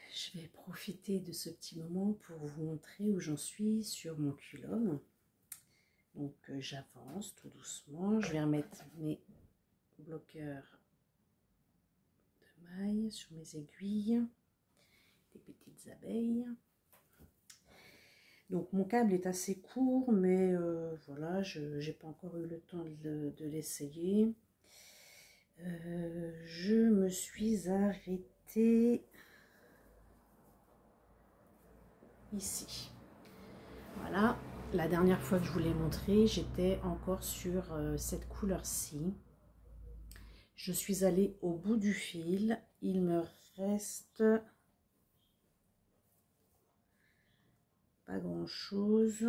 Je vais profiter de ce petit moment pour vous montrer où j'en suis sur mon culot. Donc j'avance tout doucement. Je vais remettre mes bloqueurs de mailles sur mes aiguilles, des petites abeilles. Donc mon câble est assez court, mais voilà, je n'ai pas encore eu le temps de l'essayer. Je me suis arrêtée ici. Voilà, la dernière fois que je vous l'ai montré, j'étais encore sur cette couleur-ci. Je suis allée au bout du fil. Il me reste pas grand-chose.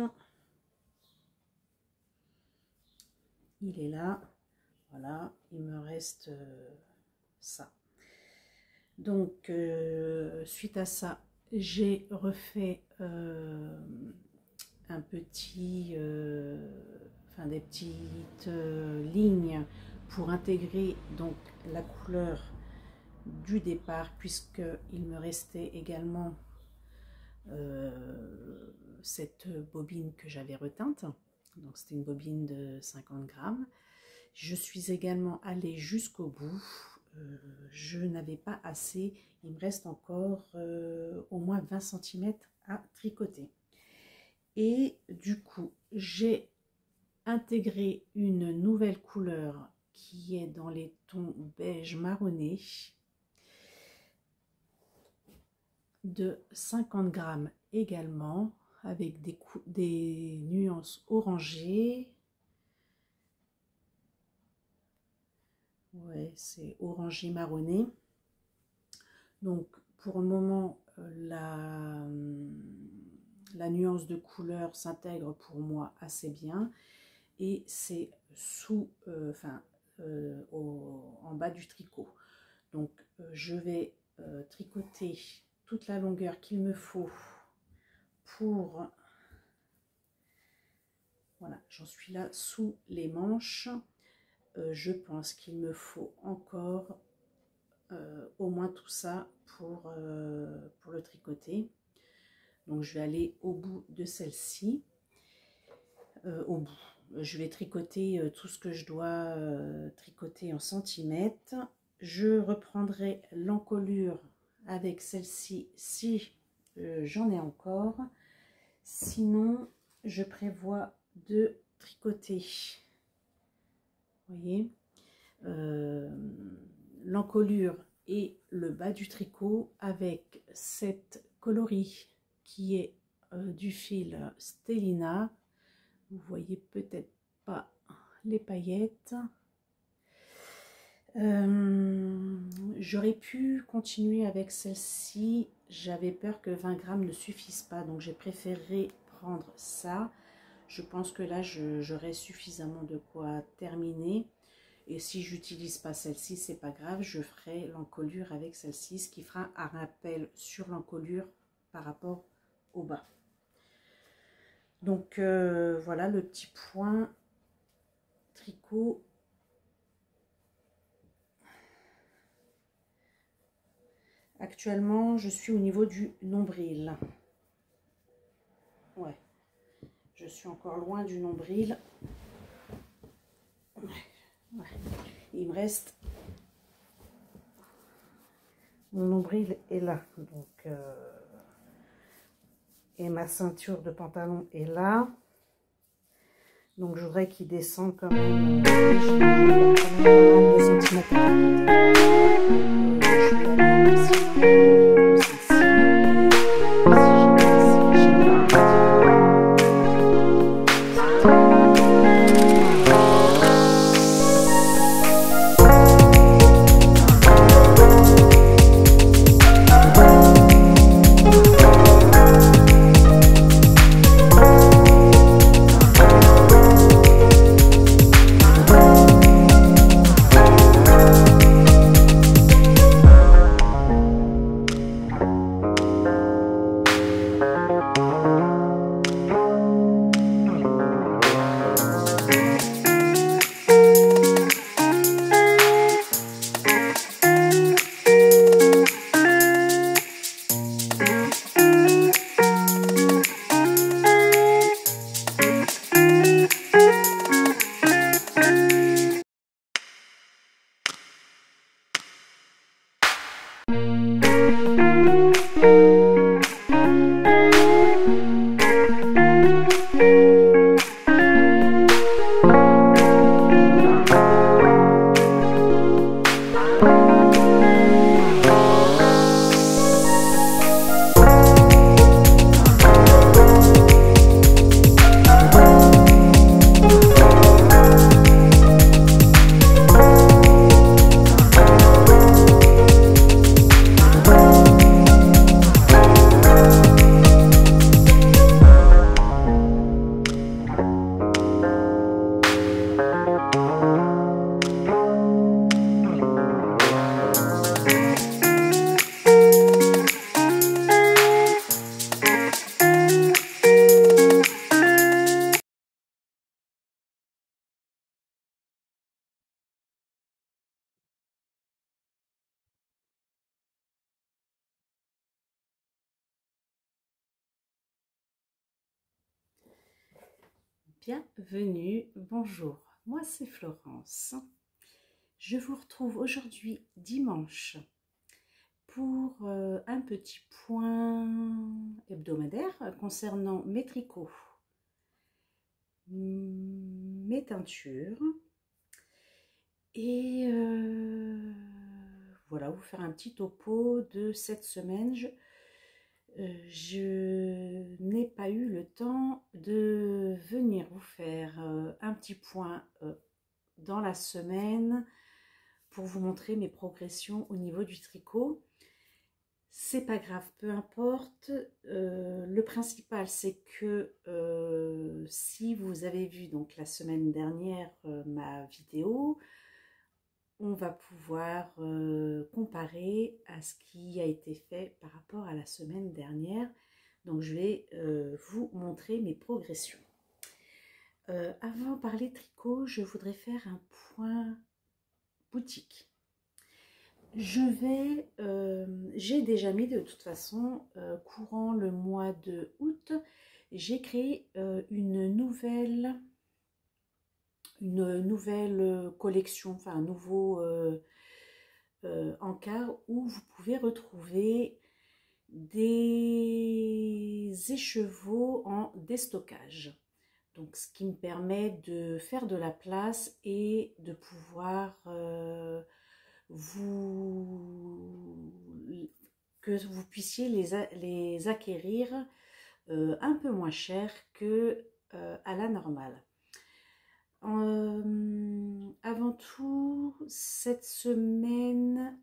Il est là. Voilà, il me reste ça. Donc, suite à ça, j'ai refait un petit, des petites lignes pour intégrer donc la couleur du départ, puisque il me restait également cette bobine que j'avais reteinte. Donc c'était une bobine de 50 grammes. Je suis également allée jusqu'au bout. Je n'avais pas assez, il me reste encore au moins 20 cm à tricoter. Et du coup, j'ai intégré une nouvelle couleur qui est dans les tons beige marronné de 50 grammes également, avec des nuances orangées. Ouais, c'est orangé marronné. Donc pour le moment, la nuance de couleur s'intègre pour moi assez bien, et c'est sous, en bas du tricot. Donc je vais tricoter toute la longueur qu'il me faut pour, voilà, j'en suis là sous les manches. Je pense qu'il me faut encore au moins tout ça pour le tricoter. Donc je vais aller au bout de celle-ci. Au bout, je vais tricoter tout ce que je dois tricoter en centimètres. Je reprendrai l'encolure avec celle-ci si j'en ai encore. Sinon, je prévois de tricoter, vous voyez, l'encolure et le bas du tricot avec cette coloris qui est du fil Stellina. Vous voyez peut-être pas les paillettes. J'aurais pu continuer avec celle-ci. J'avais peur que 20 grammes ne suffisent pas, donc j'ai préféré prendre ça. Je pense que là j'aurai suffisamment de quoi terminer, et si j'utilise pas celle-ci, c'est pas grave, je ferai l'encolure avec celle-ci, ce qui fera un rappel sur l'encolure par rapport au bas. Donc voilà le petit point tricot. Actuellement, je suis au niveau du nombril. Ouais, je suis encore loin du nombril. Ouais. Il me reste, mon nombril est là, donc et ma ceinture de pantalon est là, donc je voudrais qu'il descende quand même, des centimètres à Bienvenue, bonjour, moi c'est Florence. Je vous retrouve aujourd'hui dimanche pour un petit point hebdomadaire concernant mes tricots, mes teintures et voilà, vous faire un petit topo de cette semaine. Je n'ai pas eu le temps de venir vous faire un petit point dans la semaine pour vous montrer mes progressions au niveau du tricot. C'est pas grave, peu importe. Le principal, c'est que si vous avez vu donc la semaine dernière ma vidéo, on va pouvoir comparer à ce qui a été fait par rapport à la semaine dernière. Donc je vais vous montrer mes progressions. Avant de parler tricot, je voudrais faire un point boutique. J'ai déjà mis de toute façon, courant le mois de août, j'ai créé une nouvelle collection, enfin un nouveau encart où vous pouvez retrouver des écheveaux en déstockage. Donc, ce qui me permet de faire de la place et de pouvoir que vous puissiez les acquérir un peu moins cher que à la normale. Avant tout, cette semaine,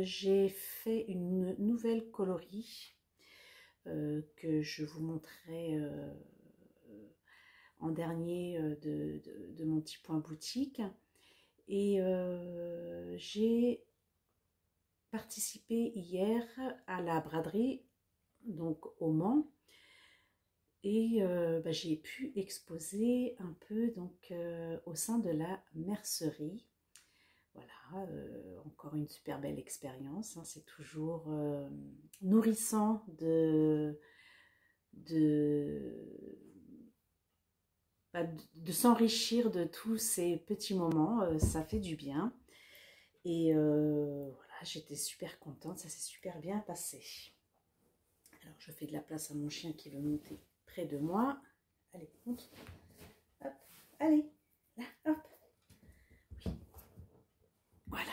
j'ai fait une nouvelle coloris que je vous montrerai en dernier de mon petit point boutique. Et j'ai participé hier à la braderie, donc au Mans. Et j'ai pu exposer un peu donc au sein de la mercerie. Voilà, encore une super belle expérience. Hein, c'est toujours nourrissant de s'enrichir de tous ces petits moments. Ça fait du bien. Et voilà, j'étais super contente. Ça s'est super bien passé. Alors, je fais de la place à mon chien qui veut monter près de moi. Allez, monte. Hop, allez, là, hop. Oui. Voilà.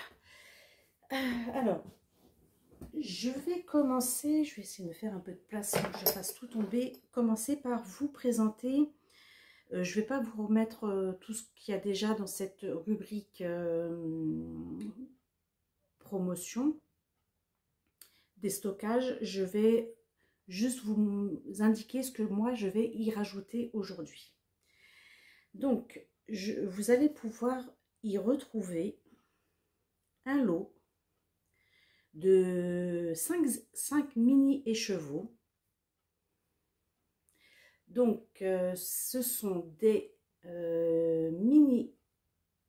Alors, je vais commencer, je vais essayer de me faire un peu de place pour que je fasse tout tomber. Commencer par vous présenter. Je ne vais pas vous remettre tout ce qu'il y a déjà dans cette rubrique promotion des stockages. Je vais juste vous indiquer ce que moi je vais y rajouter aujourd'hui. Donc, vous allez pouvoir y retrouver un lot de 5 mini écheveaux. Donc, ce sont des mini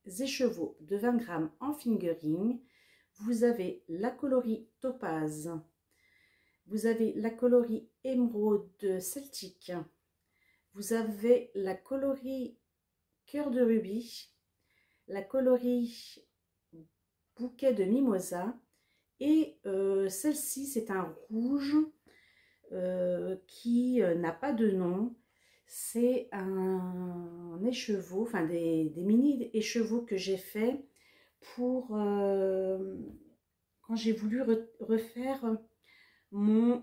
écheveaux de 20 grammes en fingering. Vous avez la coloris Topaz. Vous avez la coloris Émeraude Celtique. Vous avez la coloris Cœur de Rubis. La coloris Bouquet de Mimosa. Et celle-ci, c'est un rouge qui n'a pas de nom. C'est un écheveau, enfin des mini écheveaux que j'ai fait pour quand j'ai voulu refaire ma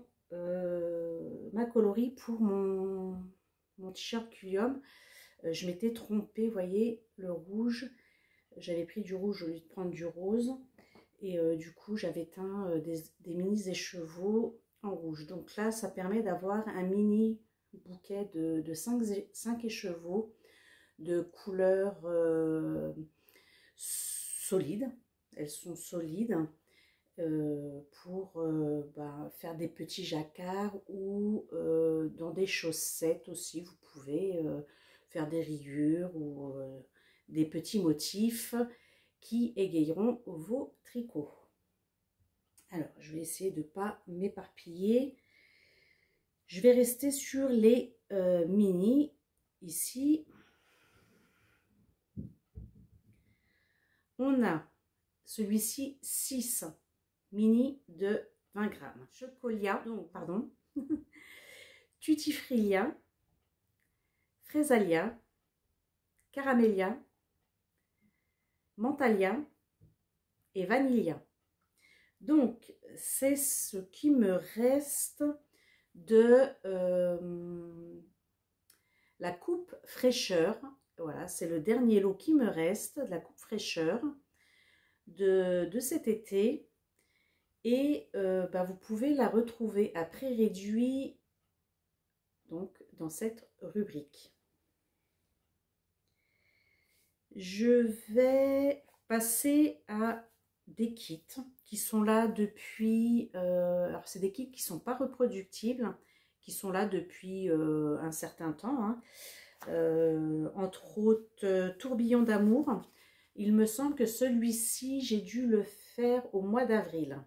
coloris pour mon t-shirt Culium. Je m'étais trompée, vous voyez, le rouge. J'avais pris du rouge au lieu de prendre du rose. Et du coup, j'avais teint des mini écheveaux en rouge. Donc là, ça permet d'avoir un mini bouquet de 5 écheveaux de couleur solide. Elles sont solides pour faire des petits jacquards ou dans des chaussettes aussi. Vous pouvez faire des rayures ou des petits motifs qui égayeront vos tricots. Alors, je vais essayer de ne pas m'éparpiller. Je vais rester sur les mini ici. On a celui-ci 6 mini de 20 grammes. Chocolia, donc pardon, Tutifrilia, Frésalia, Caramelia, Mantalia et Vanilla. Donc, c'est ce qui me reste de la coupe fraîcheur. Voilà, c'est le dernier lot qui me reste de la coupe fraîcheur de cet été. Et vous pouvez la retrouver à prix réduit donc dans cette rubrique. Je vais passer à des kits qui sont là depuis, alors c'est des kits qui ne sont pas reproductibles, qui sont là depuis un certain temps, hein. Entre autres Tourbillon d'amour. Il me semble que celui-ci, j'ai dû le faire au mois d'avril.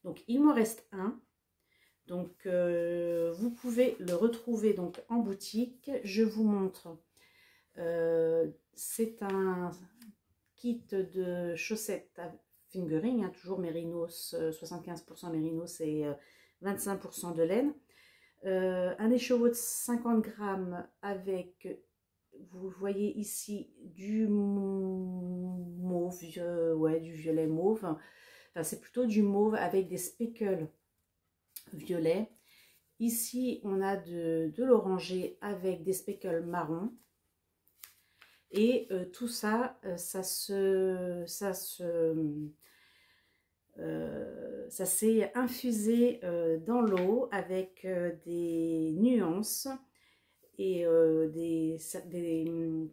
Donc il m'en reste un. Donc vous pouvez le retrouver donc en boutique. Je vous montre. C'est un kit de chaussettes à fingering, hein, toujours mérinos, 75% mérinos et 25% de laine. Un écheveau de 50 grammes avec, vous voyez ici, du mauve, ouais, du violet mauve. Enfin, c'est plutôt du mauve avec des speckles violets. Ici, on a de l'orangé avec des speckles marron. Et tout ça, ça s'est infusé dans l'eau avec des nuances et des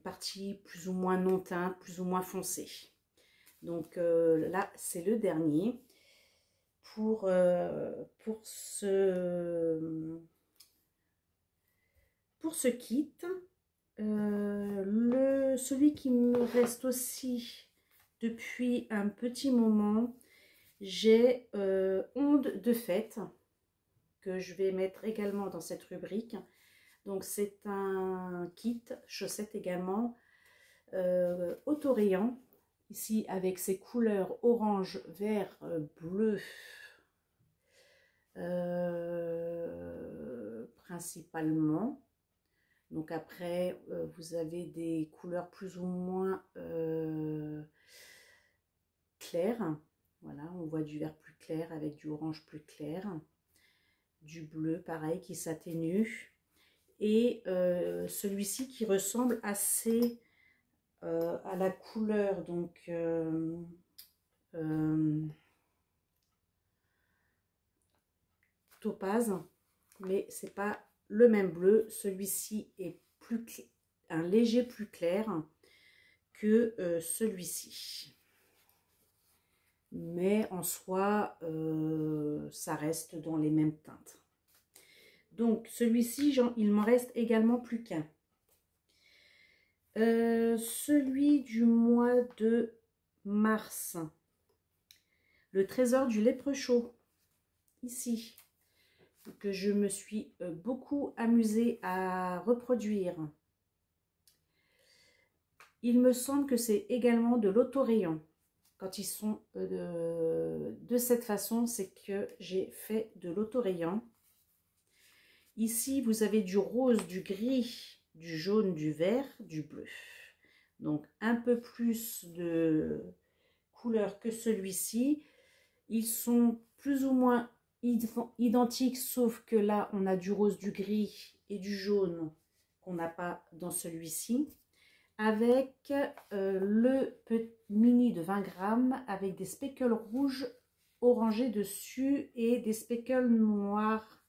parties plus ou moins non teintes, plus ou moins foncées. Donc là, c'est le dernier pour ce kit. Celui qui me reste aussi depuis un petit moment, j'ai Onde de fête que je vais mettre également dans cette rubrique. Donc c'est un kit chaussettes également autorayant, ici avec ses couleurs orange, vert, bleu principalement. Donc après, vous avez des couleurs plus ou moins claires. Voilà, on voit du vert plus clair avec du orange plus clair. Du bleu, pareil, qui s'atténue. Et celui-ci qui ressemble assez à la couleur, donc topaz. Mais c'est pas le même bleu. Celui-ci est un léger plus clair que celui-ci. Mais en soi, ça reste dans les mêmes teintes. Donc celui-ci, il m'en reste également plus qu'un. Celui du mois de mars. Le trésor du lépreux chaud. Ici. Que je me suis beaucoup amusée à reproduire. Il me semble que c'est également de l'autorayon. Quand ils sont de cette façon, c'est que j'ai fait de l'autorayon. Ici, vous avez du rose, du gris, du jaune, du vert, du bleu. Donc, un peu plus de couleur que celui-ci. Ils sont plus ou moins identiques, sauf que là, on a du rose, du gris et du jaune qu'on n'a pas dans celui-ci. Avec le mini de 20 grammes avec des speckles rouges orangés dessus et des speckles noirs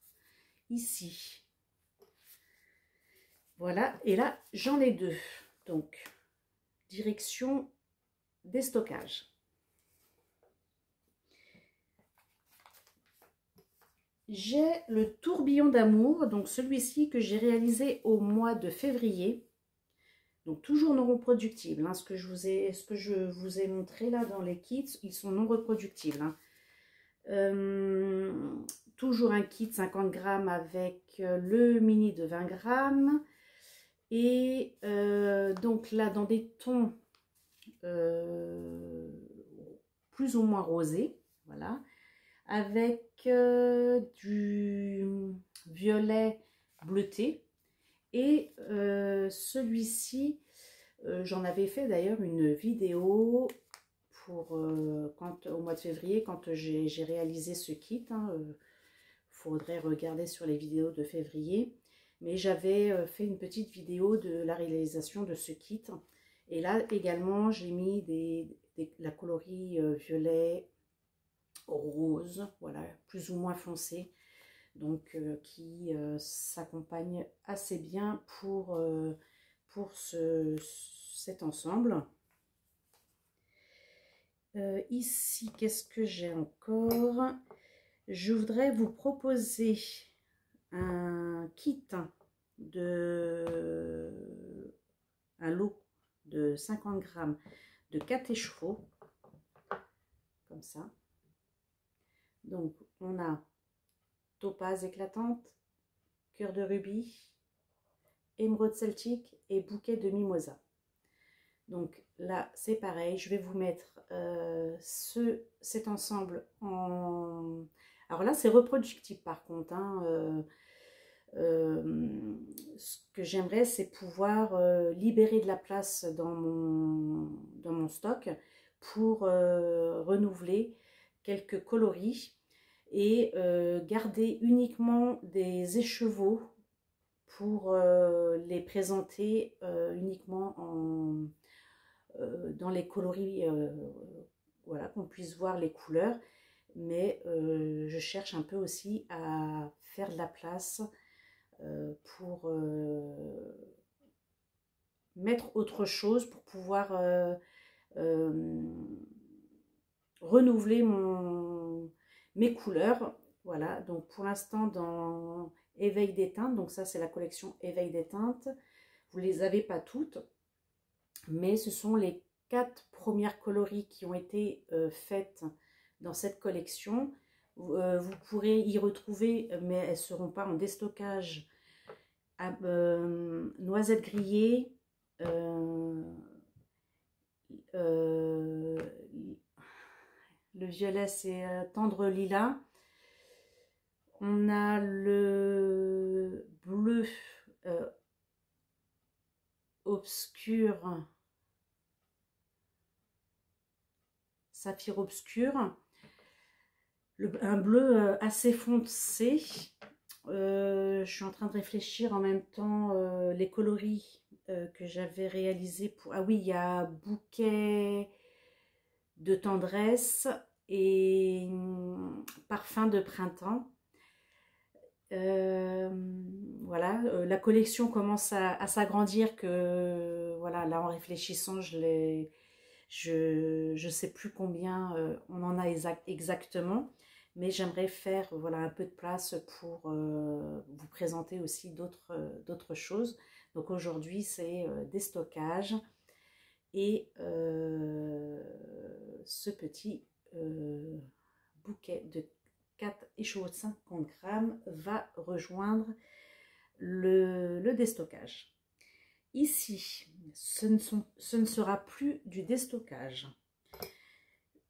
ici. Voilà, et là j'en ai deux. Donc, direction déstockage. J'ai le tourbillon d'amour, donc celui-ci que j'ai réalisé au mois de février. Donc toujours non reproductibles, hein, ce que je vous ai montré là dans les kits, ils sont non reproductibles. Hein. Toujours un kit 50 grammes avec le mini de 20 grammes. Et donc là dans des tons plus ou moins rosé, voilà, avec du violet bleuté. Et celui-ci, j'en avais fait d'ailleurs une vidéo pour au mois de février, quand j'ai réalisé ce kit. Faudrait regarder sur les vidéos de février. Mais j'avais fait une petite vidéo de la réalisation de ce kit. Et là également, j'ai mis la coloris violet, rose, voilà, plus ou moins foncé. Donc qui s'accompagne assez bien pour cet ensemble. Ici, qu'est-ce que j'ai encore? Je voudrais vous proposer un kit un lot de 50 grammes de 4 écheveaux, comme ça. Donc, on a topaz éclatante, cœur de rubis, émeraude celtique et bouquet de mimosa. Donc là, c'est pareil, je vais vous mettre cet ensemble en... Alors là, c'est reproductible par contre. Ce que j'aimerais, c'est pouvoir libérer de la place dans mon stock pour renouveler quelques coloris et garder uniquement des écheveaux pour les présenter uniquement dans les coloris, voilà, qu'on puisse voir les couleurs. Mais je cherche un peu aussi à faire de la place pour mettre autre chose, pour pouvoir renouveler mes couleurs. Voilà, donc pour l'instant dans Éveil des teintes, donc ça c'est la collection Éveil des teintes. Vous ne les avez pas toutes, mais ce sont les 4 premières coloris qui ont été faites dans cette collection. Vous pourrez y retrouver, mais elles ne seront pas en déstockage, noisette grillée, le violet c'est tendre lilas. On a le bleu obscur, saphir obscur, un bleu assez foncé. Je suis en train de réfléchir en même temps les coloris que j'avais réalisés pour... Ah oui, il y a bouquet de tendresse et parfum de printemps. Voilà, la collection commence à s'agrandir, que voilà, là en réfléchissant, je sais plus combien on en a exactement, mais j'aimerais faire voilà un peu de place pour vous présenter aussi d'autres choses. Donc aujourd'hui c'est des stockages et ce petit bouquet de 4 écheveaux de 50 grammes va rejoindre le déstockage. Ici, ce ne sera plus du déstockage.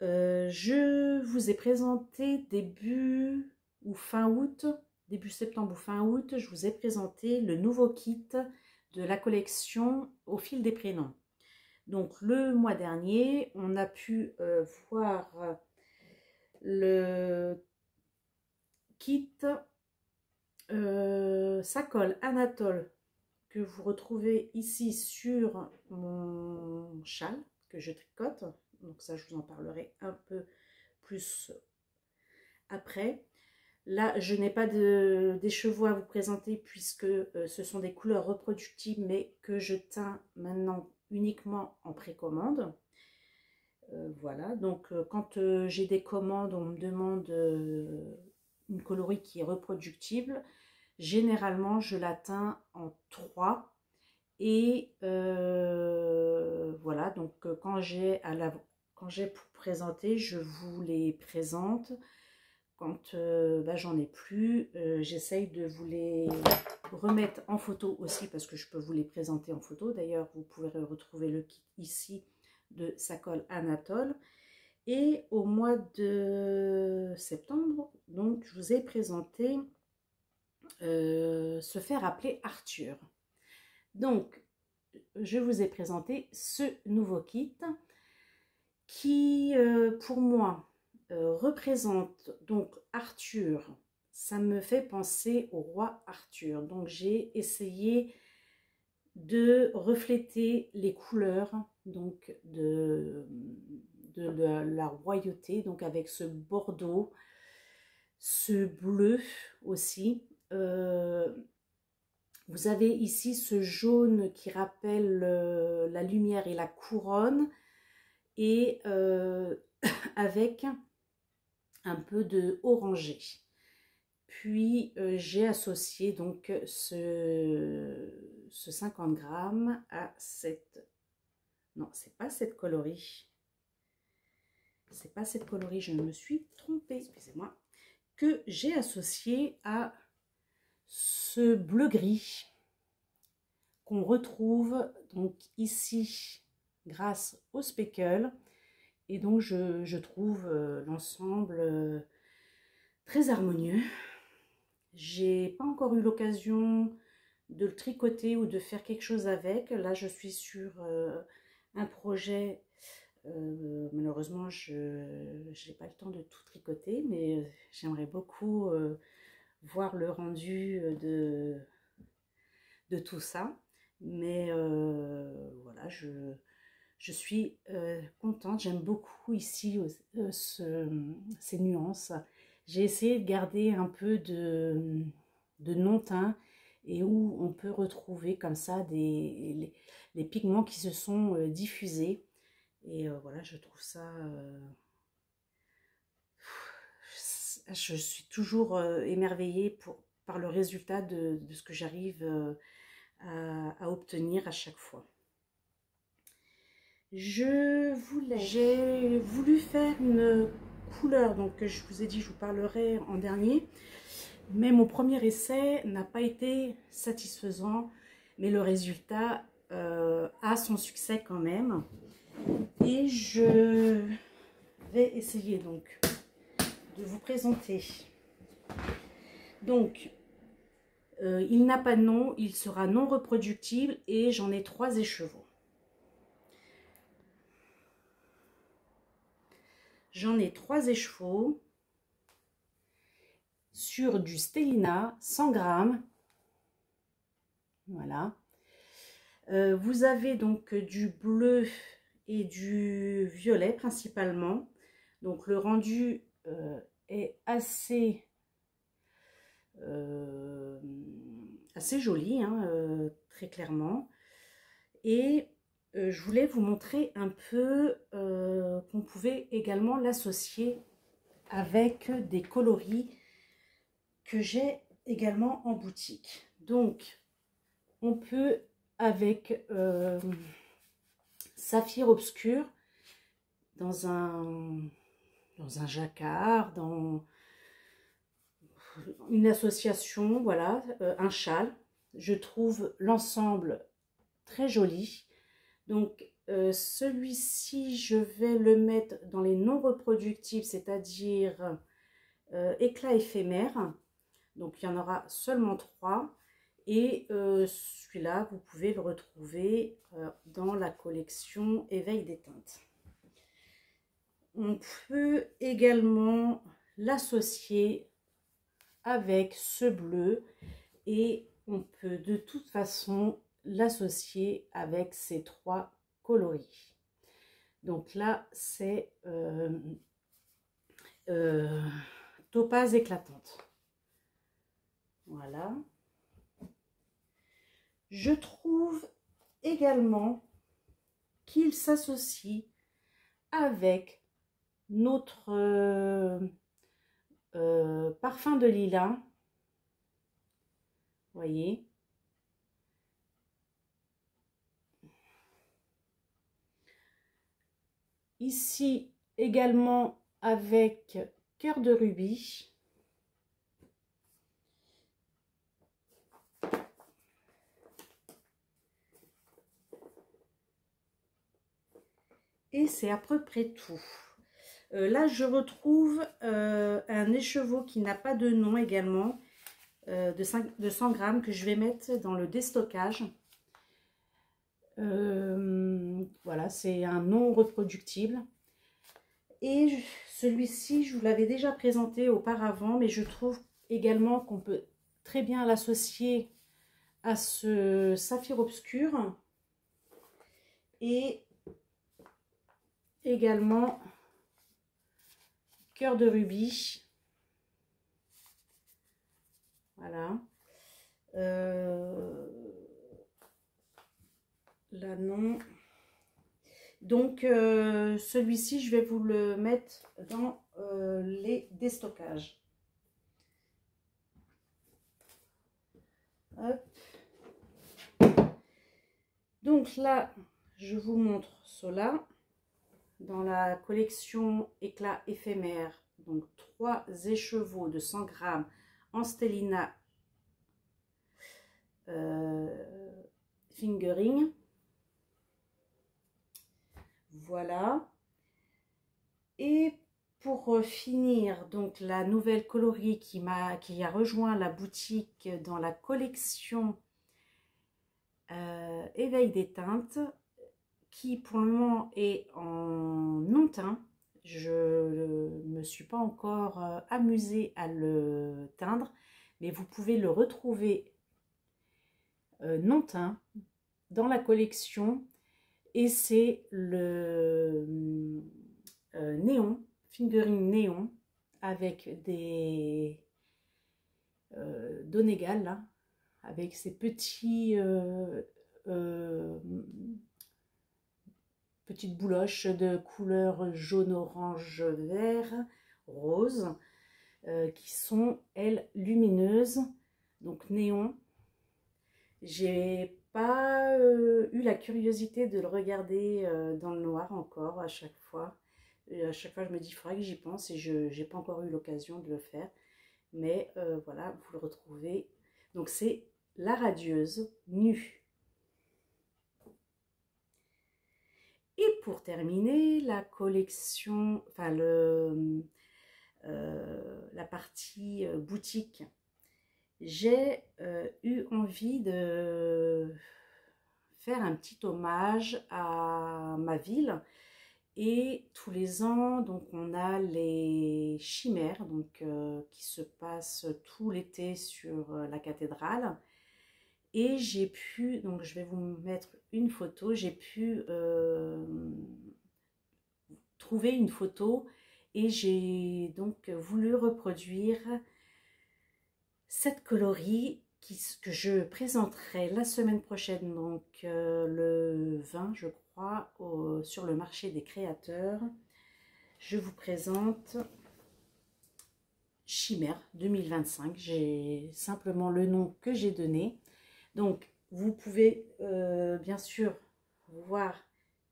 Je vous ai présenté début septembre ou fin août, je vous ai présenté le nouveau kit de la collection Au fil des prénoms. Donc le mois dernier, on a pu voir le kit Sacolle Anatole que vous retrouvez ici sur mon châle que je tricote. Donc ça, je vous en parlerai un peu plus après. Là, je n'ai pas d'écheveau à vous présenter puisque ce sont des couleurs reproductibles, mais que je teins maintenant uniquement en précommande. Voilà, donc quand j'ai des commandes, on me demande une coloris qui est reproductible. Généralement, je la teins en 3. Et voilà, donc quand j'ai pour présenter, je vous les présente. Quand j'en ai plus, j'essaye de vous les remettre en photo aussi, parce que je peux vous les présenter en photo. D'ailleurs, vous pouvez retrouver le kit ici de sa colle Anatole. Et au mois de septembre, donc, je vous ai présenté se faire appeler Arthur. Donc, je vous ai présenté ce nouveau kit qui, pour moi, représente donc Arthur. Ça me fait penser au roi Arthur. Donc, j'ai essayé de refléter les couleurs donc de la royauté, donc avec ce bordeaux, ce bleu aussi. Vous avez ici ce jaune qui rappelle la lumière et la couronne, et avec un peu de orangé. Puis j'ai associé donc ce 50 grammes à cette... Non, c'est pas cette coloris. C'est pas cette coloris, je me suis trompée, excusez-moi. Que j'ai associé à ce bleu-gris qu'on retrouve donc ici grâce au speckle. Et donc je trouve l'ensemble très harmonieux. J'ai pas encore eu l'occasion de le tricoter ou de faire quelque chose avec. Là je suis sur un projet, malheureusement je n'ai pas le temps de tout tricoter, mais j'aimerais beaucoup voir le rendu de tout ça. Mais voilà, je suis contente, j'aime beaucoup ici ces nuances. J'ai essayé de garder un peu de non-teint, et où on peut retrouver comme ça les pigments qui se sont diffusés. Et voilà, je trouve ça... je suis toujours émerveillée par le résultat de ce que j'arrive à obtenir à chaque fois. J'ai voulu faire une couleur, donc je vous ai dit, je vous parlerai en dernier, mais mon premier essai n'a pas été satisfaisant, mais le résultat a son succès quand même. Et je vais essayer donc de vous présenter. Donc, il n'a pas de nom, il sera non reproductible, et j'en ai 3 écheveaux. J'en ai 3 écheveaux sur du Stellina 100 grammes. Voilà. Vous avez donc du bleu et du violet principalement. Donc le rendu est assez joli, hein, très clairement. Et je voulais vous montrer un peu qu'on pouvait également l'associer avec des coloris que j'ai également en boutique. Donc on peut, avec saphir obscur dans un jacquard, dans une association, voilà, un châle. Je trouve l'ensemble très joli. Donc celui-ci, je vais le mettre dans les non reproductibles, c'est-à-dire éclat éphémère. Donc il y en aura seulement 3. Et celui-là, vous pouvez le retrouver dans la collection Éveil des teintes. On peut également l'associer avec ce bleu, et on peut de toute façon l'associer avec ces 3 coloris. Donc là, c'est topaz éclatante. Voilà. Je trouve également qu'il s'associe avec notre parfum de lilas. Voyez. Ici également avec cœur de rubis. Et c'est à peu près tout. Là, je retrouve un écheveau qui n'a pas de nom également, de 100 grammes, que je vais mettre dans le déstockage. Voilà, c'est un non reproductible. Et celui-ci, je vous l'avais déjà présenté auparavant, mais je trouve également qu'on peut très bien l'associer à ce saphir obscur. Et également cœur de rubis. Voilà. Là, non. Donc, celui-ci, je vais vous le mettre dans les déstockages. Hop. Donc là, je vous montre cela dans la collection éclat éphémère. Donc 3 écheveaux de 100 grammes en stellina fingering. Voilà. Et pour finir, donc la nouvelle coloris qui a rejoint la boutique dans la collection Éveil des teintes, qui pour le moment est en non-teint. Je ne me suis pas encore amusée à le teindre, mais vous pouvez le retrouver non-teint dans la collection. Et c'est le néon, fingering néon, avec des Donegal, là, avec ces petits petites bouloches de couleur jaune, orange, vert, rose, qui sont, elles, lumineuses, donc néon. J'ai pas eu la curiosité de le regarder dans le noir encore à chaque fois. Et à chaque fois, je me dis, il faudrait que j'y pense, et je n'ai pas encore eu l'occasion de le faire. Mais voilà, vous le retrouvez. Donc, c'est la radieuse nue. Et pour terminer, la collection, enfin la partie boutique, j'ai eu envie de faire un petit hommage à ma ville. Et tous les ans, donc on a les chimères, donc qui se passent tout l'été sur la cathédrale. Et j'ai pu, donc je vais vous mettre une photo, j'ai pu trouver une photo, et j'ai donc voulu reproduire cette coloris que je présenterai la semaine prochaine, donc le 20 je crois, sur le marché des créateurs. Je vous présente Chimère 2025, j'ai simplement le nom que j'ai donné. Donc vous pouvez bien sûr voir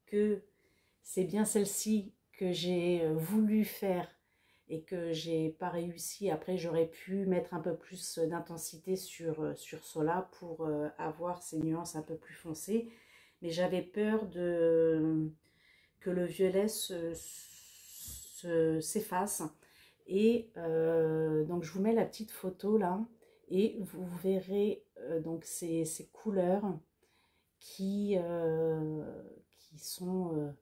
que c'est bien celle-ci que j'ai voulu faire et que j'ai pas réussi. Après, j'aurais pu mettre un peu plus d'intensité sur cela pour avoir ces nuances un peu plus foncées. Mais j'avais peur que le violet s'efface. Et donc, je vous mets la petite photo là. Et vous verrez donc ces couleurs qui sont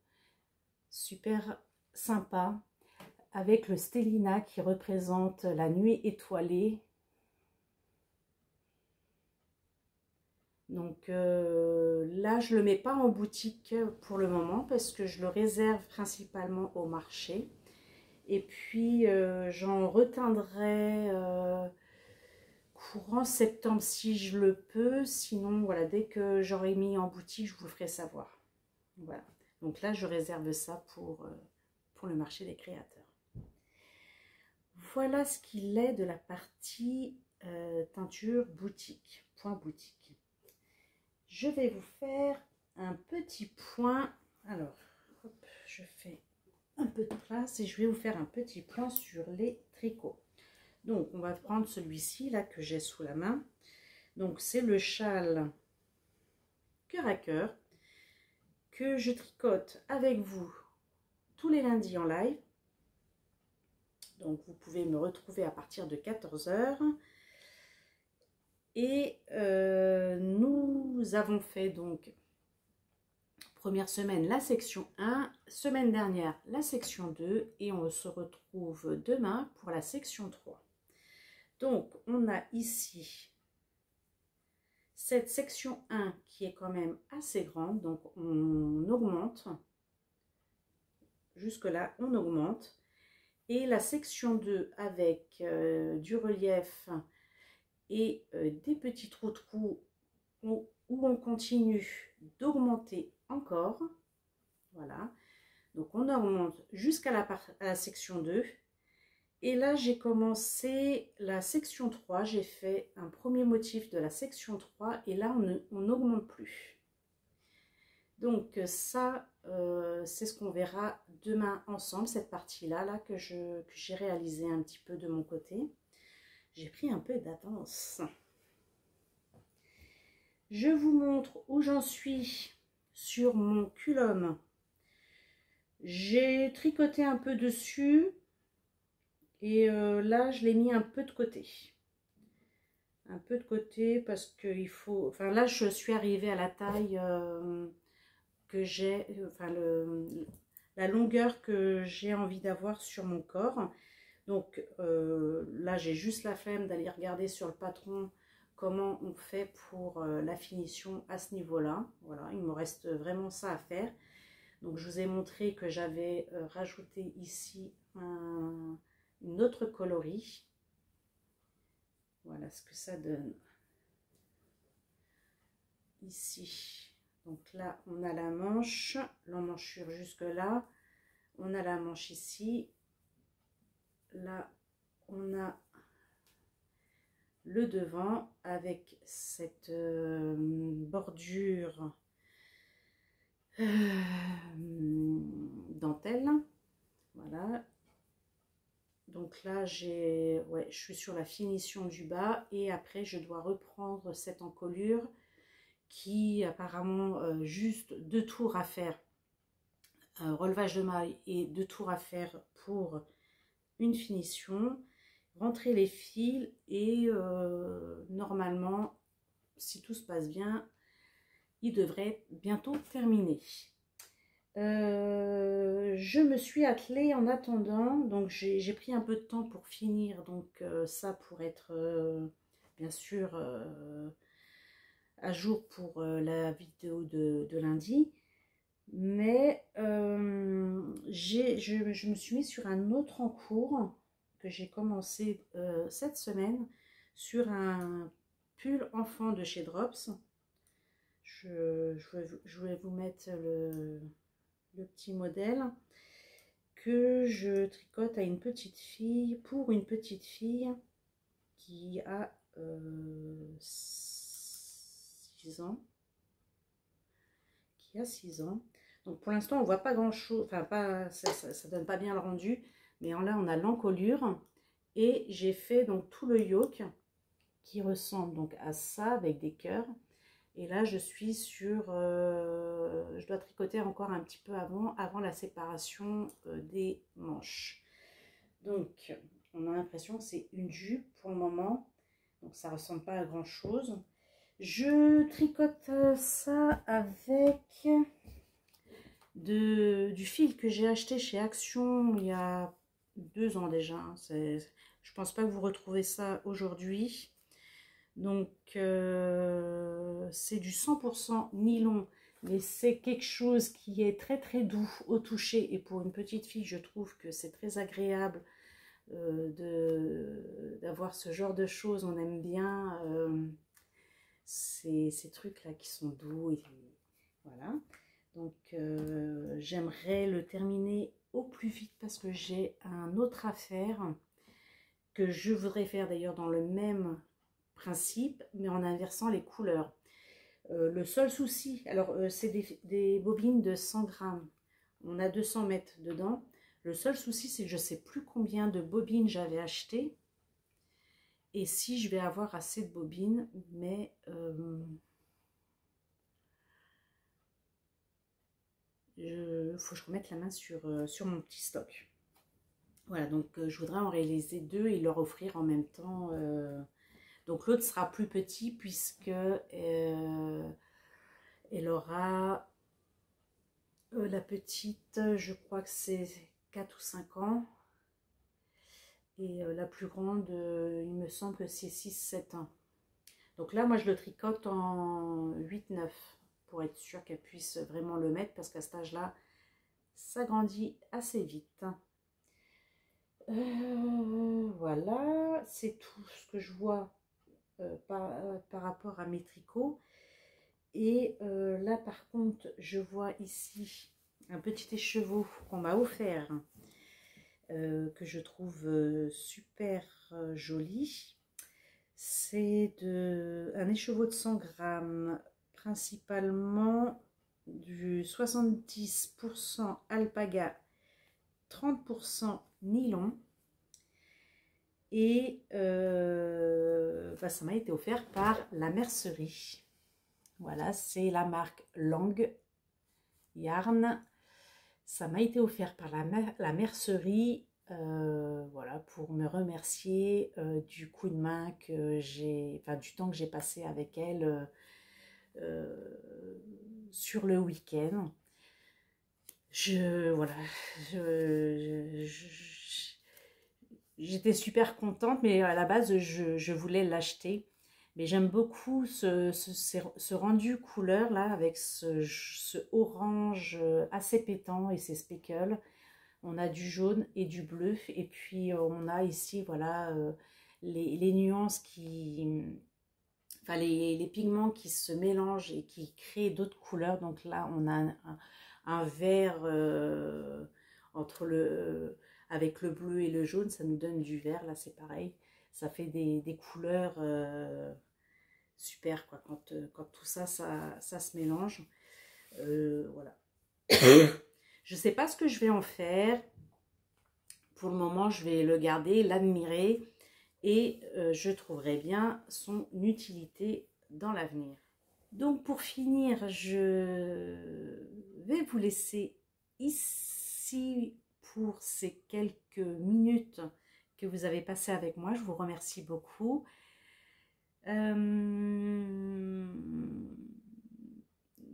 super sympas, avec le stellina qui représente la nuit étoilée. Donc là, je ne le mets pas en boutique pour le moment parce que je le réserve principalement au marché. Et puis, j'en reteindrai courant septembre si je le peux. Sinon, voilà, dès que j'aurai mis en boutique, je vous le ferai savoir. Voilà. Donc là, je réserve ça pour le marché des créateurs. Voilà ce qu'il est de la partie teinture boutique, point boutique. Je vais vous faire un petit point. Alors, hop, je fais un peu de place et je vais vous faire un petit point sur les tricots. Donc, on va prendre celui-ci là que j'ai sous la main. Donc, c'est le châle cœur à cœur que je tricote avec vous tous les lundis en live. Donc vous pouvez me retrouver à partir de 14 h. Et nous avons fait donc première semaine la section 1, semaine dernière la section 2 et on se retrouve demain pour la section 3. Donc on a ici cette section 1 qui est quand même assez grande, donc on augmente, jusque là on augmente, et la section 2 avec du relief et des petits trous où on continue d'augmenter encore. Voilà, donc on augmente jusqu'à la section 2. Et là, j'ai commencé la section 3. J'ai fait un premier motif de la section 3 et là, on n'augmente plus. Donc ça, c'est ce qu'on verra demain ensemble, cette partie-là là, que j'ai réalisé un petit peu de mon côté. J'ai pris un peu d'avance. Je vous montre où j'en suis sur mon culhomme. J'ai tricoté un peu dessus et là je l'ai mis un peu de côté. Un peu de côté parce qu'il faut... Enfin là je suis arrivée à la taille que j'ai... Enfin la longueur que j'ai envie d'avoir sur mon corps. Donc là j'ai juste la flemme d'aller regarder sur le patron comment on fait pour la finition à ce niveau-là. Voilà, il me reste vraiment ça à faire. Donc je vous ai montré que j'avais rajouté ici une autre coloris. Voilà ce que ça donne ici. Donc là on a la manche, l'emmanchure jusque là. On a la manche ici. Là on a le devant avec cette bordure dentelle. Voilà, donc là je suis sur la finition du bas et après je dois reprendre cette encolure qui apparemment juste 2 tours à faire, un relevage de maille et 2 tours à faire pour une finition, rentrer les fils et normalement si tout se passe bien il devrait bientôt terminer. Je me suis attelée en attendant, donc j'ai pris un peu de temps pour finir donc ça pour être bien sûr à jour pour la vidéo de lundi, mais je me suis mise sur un autre en cours que j'ai commencé cette semaine sur un pull enfant de chez Drops. Je vais vous mettre le petit modèle que je tricote à une petite fille, pour une petite fille qui a 6 ans. Donc pour l'instant on voit pas grand chose, enfin pas, ça donne pas bien le rendu, mais là on a l'encolure et j'ai fait donc tout le yoke qui ressemble donc à ça avec des cœurs. Et là, je suis sur... je dois tricoter encore un petit peu avant la séparation des manches. Donc, on a l'impression que c'est une jupe pour le moment. Donc, ça ne ressemble pas à grand-chose. Je tricote ça avec du fil que j'ai acheté chez Action il y a 2 ans déjà. Je pense pas que vous retrouvez ça aujourd'hui. Donc c'est du 100% nylon, mais c'est quelque chose qui est très très doux au toucher et pour une petite fille je trouve que c'est très agréable d'avoir ce genre de choses. On aime bien ces trucs là qui sont doux et voilà. Donc j'aimerais le terminer au plus vite parce que j'ai un autre à faire que je voudrais faire d'ailleurs dans le même principe mais en inversant les couleurs. Le seul souci, alors c'est des bobines de 100 grammes, on a 200 mètres dedans. Le seul souci c'est que je sais plus combien de bobines j'avais acheté et si je vais avoir assez de bobines, mais faut que je remette la main sur mon petit stock. Voilà, donc je voudrais en réaliser 2 et leur offrir en même temps. Donc l'autre sera plus petit puisque elle aura la petite, je crois que c'est 4 ou 5 ans. Et la plus grande, il me semble que c'est 6 7 ans. Donc là, moi, je le tricote en 8 9 pour être sûr qu'elle puisse vraiment le mettre parce qu'à cet âge-là, ça grandit assez vite. Voilà, c'est tout ce que je vois par rapport à mes tricots. Et là, par contre, je vois ici un petit écheveau qu'on m'a offert, que je trouve super joli. C'est un écheveau de 100 grammes, principalement du 70% alpaga, 30% nylon. Et ça m'a été offert par la mercerie. Voilà, c'est la marque Lang Yarn. Ça m'a été offert par la mercerie. Voilà, pour me remercier du coup de main que j'ai, enfin du temps que j'ai passé avec elle sur le week-end. Voilà, j'étais super contente, mais à la base je voulais l'acheter. Mais j'aime beaucoup ce rendu couleur là avec ce orange assez pétant et ces speckles. On a du jaune et du bleu et puis on a ici voilà les nuances enfin les pigments qui se mélangent et qui créent d'autres couleurs. Donc là on a un vert entre avec le bleu et le jaune, ça nous donne du vert. Là c'est pareil, ça fait des couleurs super quoi quand tout ça se mélange. Voilà. Je sais pas ce que je vais en faire. Pour le moment, je vais le garder, l'admirer et je trouverai bien son utilité dans l'avenir. Donc pour finir, je vais vous laisser ici pour ces quelques minutes que vous avez passées avec moi. Je vous remercie beaucoup.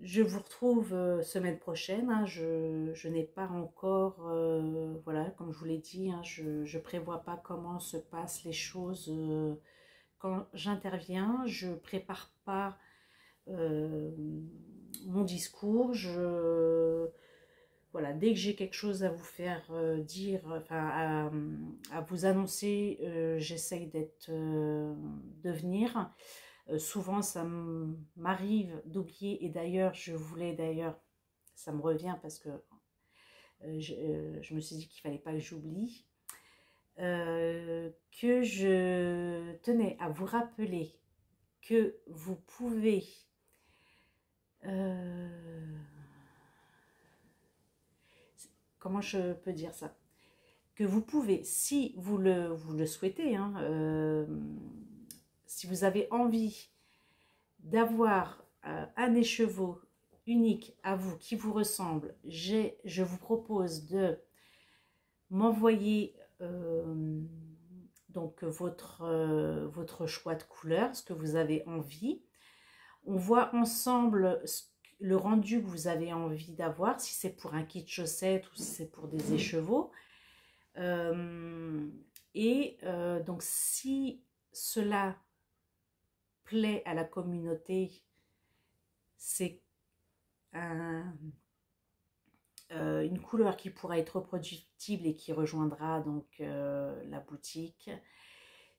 Je vous retrouve semaine prochaine. Hein. Je n'ai pas encore, voilà, comme je vous l'ai dit, hein, je ne prévois pas comment se passent les choses quand j'interviens. Je ne prépare pas mon discours. Voilà, dès que j'ai quelque chose à vous faire dire, enfin à vous annoncer, j'essaye de venir. Souvent, ça m'arrive d'oublier, et d'ailleurs, ça me revient parce que je me suis dit qu'il ne fallait pas que j'oublie, que je tenais à vous rappeler que vous pouvez comment je peux dire ça? Que vous pouvez, si vous le souhaitez, hein, si vous avez envie d'avoir un écheveau unique à vous, qui vous ressemble, je vous propose de m'envoyer donc votre choix de couleur, ce que vous avez envie. On voit ensemble le rendu que vous avez envie d'avoir, si c'est pour un kit chaussette ou si c'est pour des écheveaux. Donc si cela plaît à la communauté, c'est une couleur qui pourra être reproductible et qui rejoindra donc la boutique.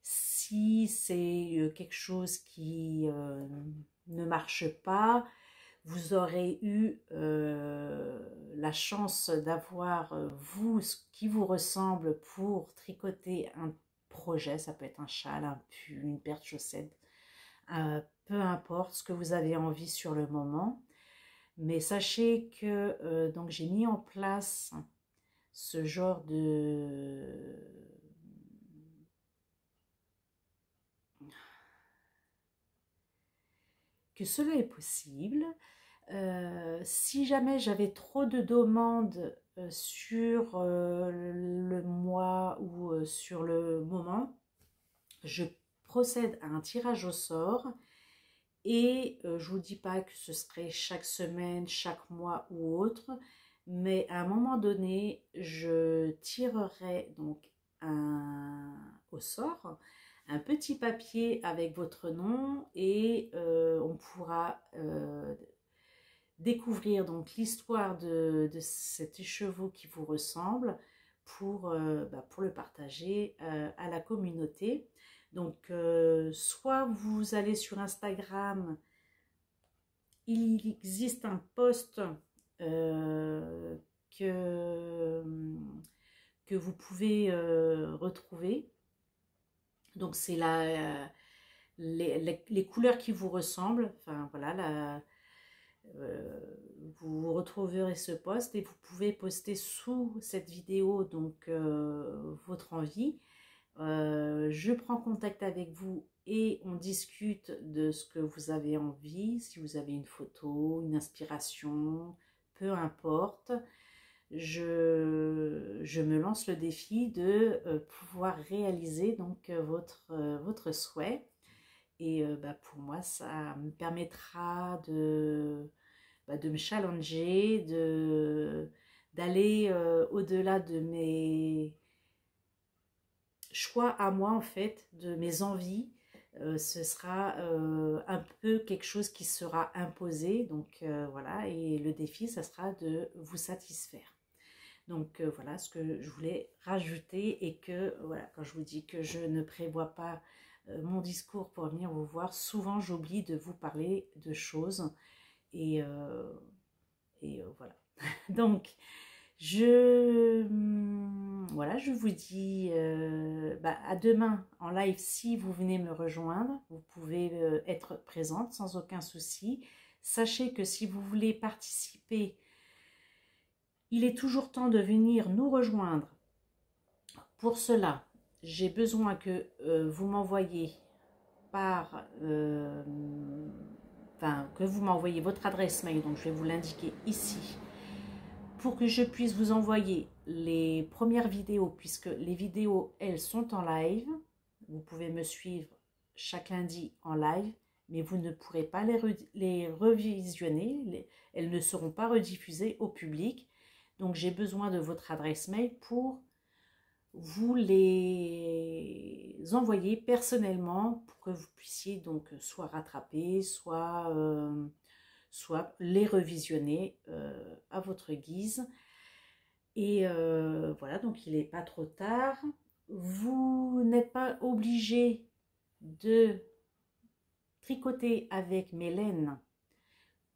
Si c'est quelque chose qui ne marche pas, vous aurez eu la chance d'avoir vous ce qui vous ressemble pour tricoter un projet. Ça peut être un châle, un pull, une paire de chaussettes, peu importe ce que vous avez envie sur le moment. Mais sachez que donc j'ai mis en place ce genre que cela est possible. Si jamais j'avais trop de demandes sur le mois ou sur le moment, je procède à un tirage au sort et je vous dis pas que ce serait chaque semaine, chaque mois ou autre, mais à un moment donné, je tirerai donc au sort un petit papier avec votre nom et on pourra découvrir donc l'histoire de cet écheveau qui vous ressemble pour le partager à la communauté. Donc, soit vous allez sur Instagram, il existe un post euh, que, que vous pouvez retrouver. Donc, c'est les couleurs qui vous ressemblent. Enfin, voilà, vous retrouverez ce post et vous pouvez poster sous cette vidéo donc votre envie. Je prends contact avec vous et on discute de ce que vous avez envie, si vous avez une photo, une inspiration, peu importe. Je me lance le défi de pouvoir réaliser donc votre souhait. Et pour moi, ça me permettra de me challenger, d'aller au-delà de mes choix à moi, en fait, de mes envies. Ce sera un peu quelque chose qui sera imposé. Donc voilà, et le défi, ça sera de vous satisfaire. Donc voilà ce que je voulais rajouter et que, voilà, quand je vous dis que je ne prévois pas mon discours pour venir vous voir, souvent j'oublie de vous parler de choses et, voilà. Donc, voilà, je vous dis à demain en live si vous venez me rejoindre. Vous pouvez être présente sans aucun souci. Sachez que si vous voulez participer, il est toujours temps de venir nous rejoindre. Pour cela, j'ai besoin que vous m'envoyiez que vous m'envoyez votre adresse mail, donc je vais vous l'indiquer ici, pour que je puisse vous envoyer les premières vidéos, puisque les vidéos, elles sont en live. Vous pouvez me suivre chaque lundi en live, mais vous ne pourrez pas les revisionner, elles ne seront pas rediffusées au public. Donc j'ai besoin de votre adresse mail pour vous les envoyer personnellement pour que vous puissiez donc soit rattraper, soit les revisionner à votre guise. Et voilà, donc il n'est pas trop tard. Vous n'êtes pas obligé de tricoter avec mes laines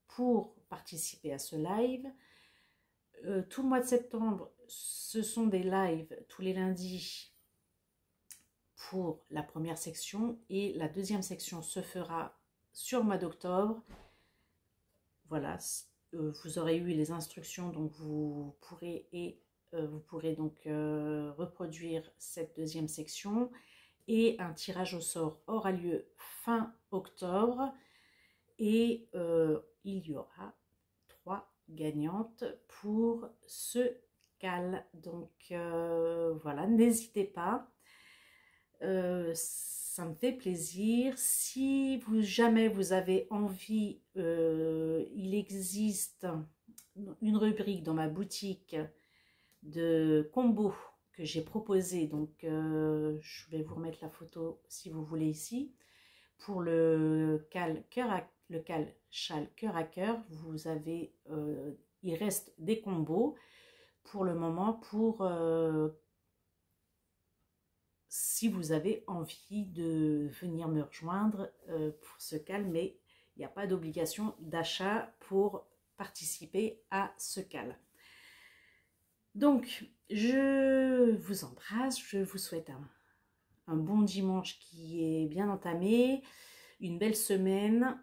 pour participer à ce live. Tout le mois de septembre, ce sont des lives tous les lundis pour la première section et la deuxième section se fera sur le mois d'octobre. Voilà, vous aurez eu les instructions, donc vous pourrez donc reproduire cette deuxième section et un tirage au sort aura lieu fin octobre et il y aura 3 gagnantes pour ce cal. Donc voilà, n'hésitez pas. Ça me fait plaisir. Si jamais vous avez envie, il existe une rubrique dans ma boutique de combos que j'ai proposé. Donc, je vais vous remettre la photo si vous voulez ici. Pour le cal châle cœur à cœur, vous avez, il reste des combos pour le moment pour si vous avez envie de venir me rejoindre pour ce cal, mais il n'y a pas d'obligation d'achat pour participer à ce cal. Donc, je vous embrasse, je vous souhaite un bon dimanche qui est bien entamé, une belle semaine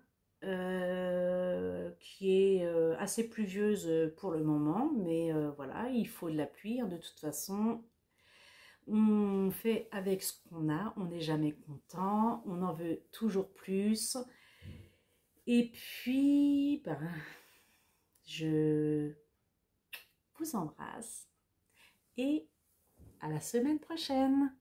qui est assez pluvieuse pour le moment, mais voilà, il faut de la pluie de toute façon. On fait avec ce qu'on a, on n'est jamais content, on en veut toujours plus. Et puis, Je vous embrasse et à la semaine prochaine.